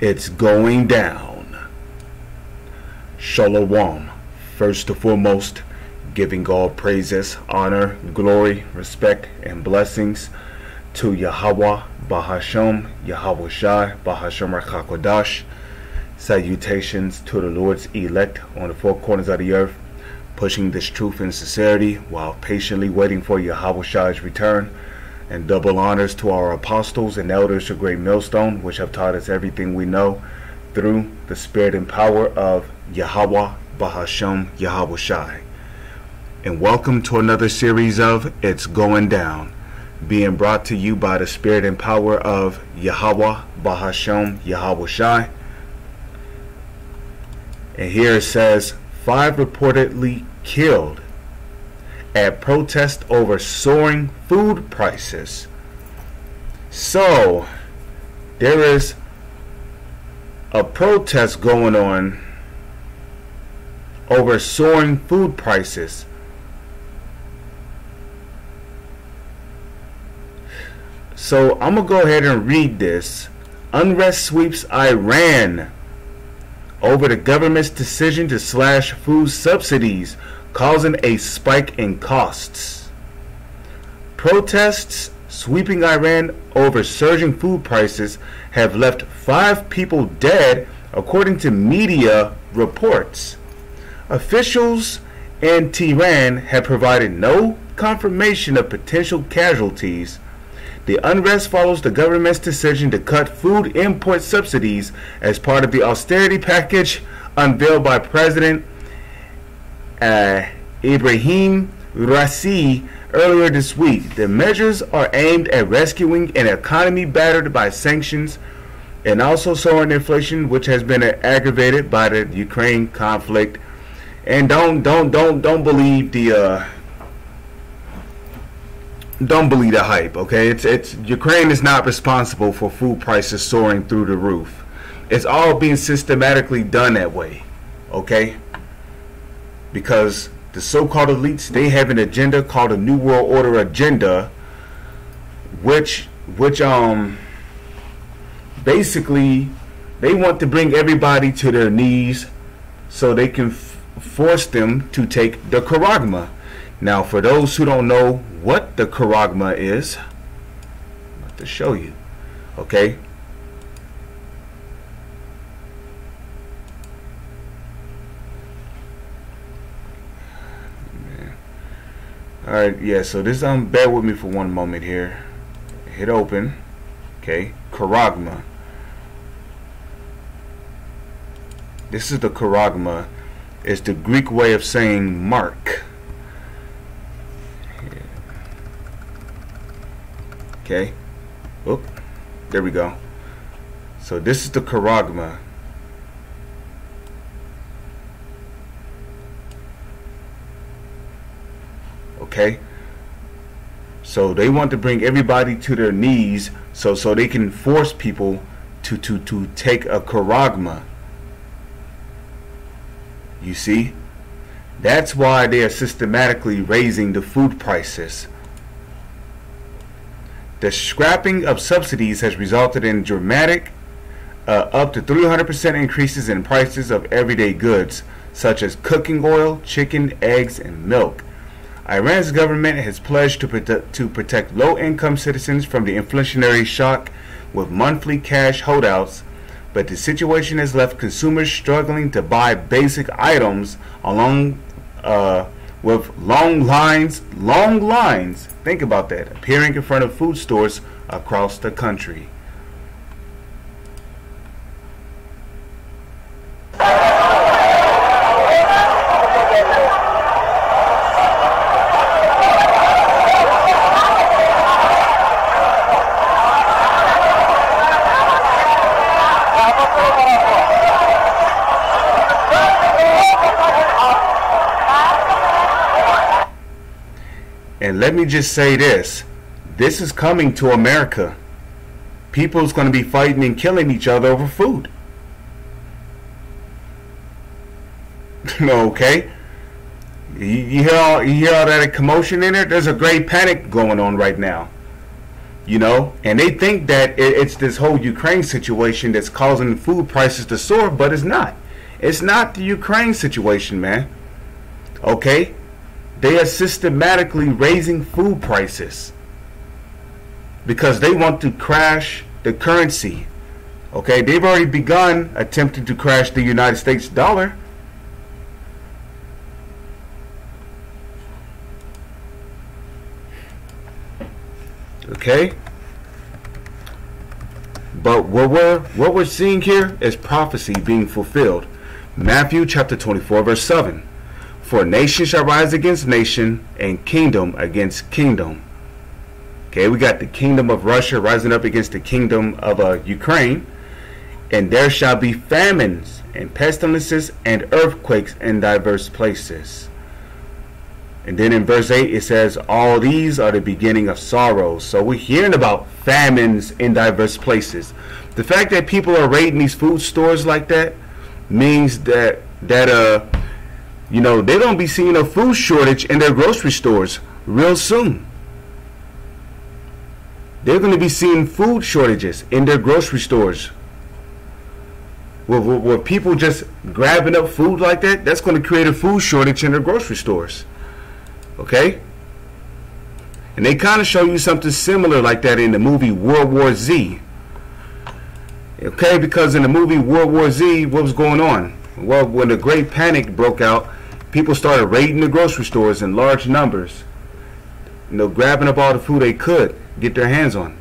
It's going down. Shalom. First and foremost, giving all praises, honor, glory, respect, and blessings to Yahweh, Bahashem, Yahweh Shai, Bahashem Rakakodash. Salutations to the Lord's elect on the four corners of the earth, pushing this truth and sincerity while patiently waiting for Yahweh Shai's return. And double honors to our apostles and elders of Great Millstone, which have taught us everything we know through the spirit and power of Yahweh, Bahashem, Yahweh Shai. And welcome to another series of It's Going Down, being brought to you by the spirit and power of Yahweh, Bahashem, Yahweh Shai. And here it says, 5 reportedly killed at protest over soaring food prices. So there is a protest going on over soaring food prices. So I'm gonna go ahead and read this. Unrest sweeps Iran over the government's decision to slash food subsidies, causing a spike in costs. Protests sweeping Iran over surging food prices have left 5 people dead, according to media reports. Officials in Tehran have provided no confirmation of potential casualties. The unrest follows the government's decision to cut food import subsidies as part of the austerity package unveiled by President Ibrahim Raisi earlier this week. The measures are aimed at rescuing an economy battered by sanctions and also soaring inflation, which has been aggravated by the Ukraine conflict. And don't believe the hype, okay? It's Ukraine is not responsible for food prices soaring through the roof. It's all being systematically done that way, okay? Because the so-called elites, they have an agenda called a New World Order agenda, which basically they want to bring everybody to their knees so they can force them to take the charagma. Now, for those who don't know what the charagma is, I'm about to show you, okay? Alright, yeah, so this, bear with me for one moment here. Hit open, okay, charagma. This is the charagma. It's the Greek way of saying mark. Okay, oop, there we go. So this is the charagma. Okay, so they want to bring everybody to their knees so they can force people to take a charagma. You see, that's why they are systematically raising the food prices. The scrapping of subsidies has resulted in dramatic, up to 300% increases in prices of everyday goods, such as cooking oil, chicken, eggs, and milk. Iran's government has pledged to protect low-income citizens from the inflationary shock with monthly cash holdouts, but the situation has left consumers struggling to buy basic items along with long lines, think about that, appearing in front of food stores across the country. And let me just say this is coming to America. People's going to be fighting and killing each other over food. Okay? You hear all that commotion in there? There's a great panic going on right now. And they think that it's this whole Ukraine situation that's causing food prices to soar, but it's not. It's not the Ukraine situation, man. Okay? They are systematically raising food prices because they want to crash the currency. Okay? They've already begun attempting to crash the United States dollar. Okay? But what we're seeing here is prophecy being fulfilled. Matthew chapter 24 verse 7. For nation shall rise against nation, and kingdom against kingdom. Okay, we got the kingdom of Russia rising up against the kingdom of Ukraine. And there shall be famines, and pestilences, and earthquakes in diverse places. And then in verse 8 it says, all these are the beginning of sorrows. So we're hearing about famines in diverse places. The fact that people are raiding these food stores like that means that they're going to be seeing a food shortage in their grocery stores real soon. They're going to be seeing food shortages in their grocery stores. Where people just grabbing up food like that, that's going to create a food shortage in their grocery stores. Okay? And they kind of show you something similar like that in the movie World War Z. Okay, because in the movie World War Z, what was going on? Well, when the Great Panic broke out, people started raiding the grocery stores in large numbers. Grabbing up all the food they could get their hands on.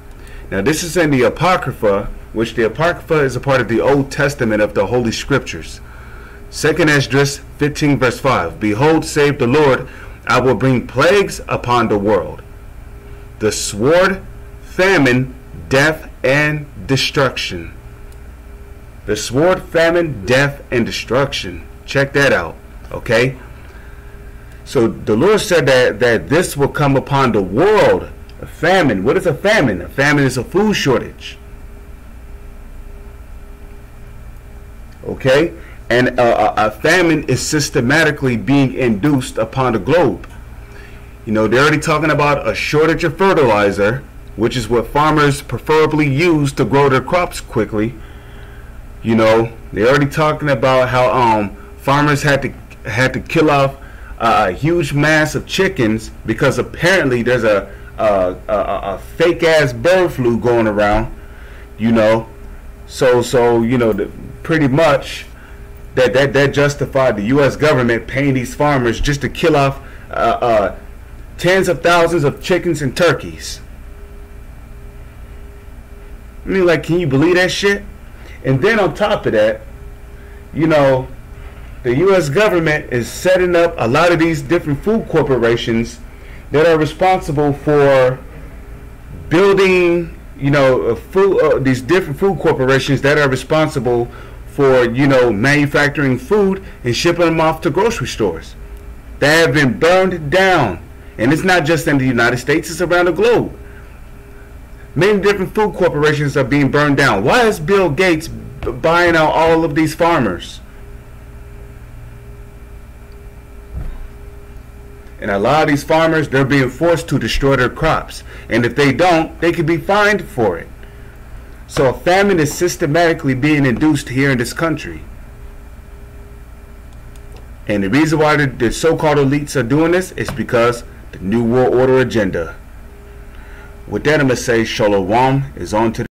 Now, this is in the Apocrypha, which the Apocrypha is a part of the Old Testament of the Holy Scriptures. 2 Esdras 15 verse 5. Behold, save the Lord, I will bring plagues upon the world. The sword, famine, death, and destruction. The sword, famine, death, and destruction. Check that out. Okay? So the Lord said that this will come upon the world. A famine. What is a famine? A famine is a food shortage. Okay? And a famine is systematically being induced upon the globe. They're already talking about a shortage of fertilizer, which is what farmers preferably use to grow their crops quickly. They're already talking about how farmers had to kill off a huge mass of chickens because apparently there's a fake ass bird flu going around. So pretty much that justified the U.S. government paying these farmers just to kill off tens of thousands of chickens and turkeys. I mean, like, can you believe that shit? And then on top of that, the U.S. government is setting up a lot of these different food corporations that are responsible for building, these different food corporations that are responsible for, manufacturing food and shipping them off to grocery stores. They have been burned down. And it's not just in the United States, it's around the globe. Many different food corporations are being burned down. Why is Bill Gates buying out all of these farmers? And a lot of these farmers, they're being forced to destroy their crops. And if they don't, they could be fined for it. So a famine is systematically being induced here in this country. And the reason why the so-called elites are doing this is because the New World Order agenda. With that, I'm going to say Shalom is on to the